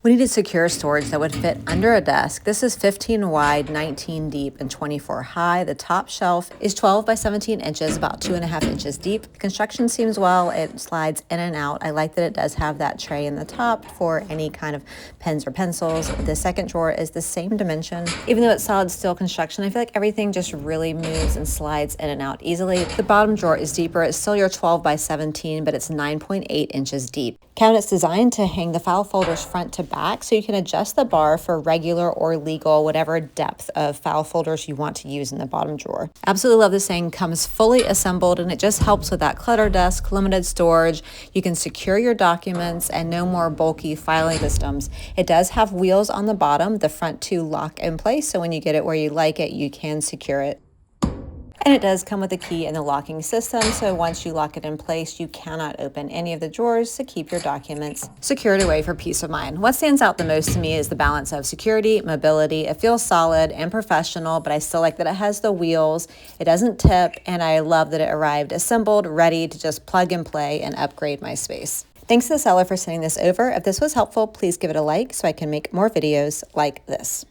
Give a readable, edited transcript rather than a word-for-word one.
We needed secure storage that would fit under a desk. This is 15 wide, 19 deep, and 24 high. The top shelf is 12 by 17 inches, about 2.5 inches deep. The construction seems well. It slides in and out. I like that it does have that tray in the top for any kind of pens or pencils. The second drawer is the same dimension. Even though it's solid steel construction, I feel like everything just really moves and slides in and out easily. The bottom drawer is deeper. It's still your 12 by 17, but it's 9.8 inches deep. Cabinets designed to hang the file folders front to back, so you can adjust the bar for regular or legal, whatever depth of file folders you want to use in the bottom drawer. Absolutely love this thing. Comes fully assembled, and it just helps with that clutter desk, limited storage. You can secure your documents and no more bulky filing systems. It does have wheels on the bottom. The front two lock in place, so when you get it where you like it, you can secure it. And it does come with a key in the locking system, so once you lock it in place, you cannot open any of the drawers to keep your documents secured away for peace of mind. What stands out the most to me is the balance of security, mobility. It feels solid and professional, but I still like that it has the wheels. It doesn't tip, and I love that it arrived assembled, ready to just plug and play and upgrade my space. Thanks to the seller for sending this over. If this was helpful, please give it a like so I can make more videos like this.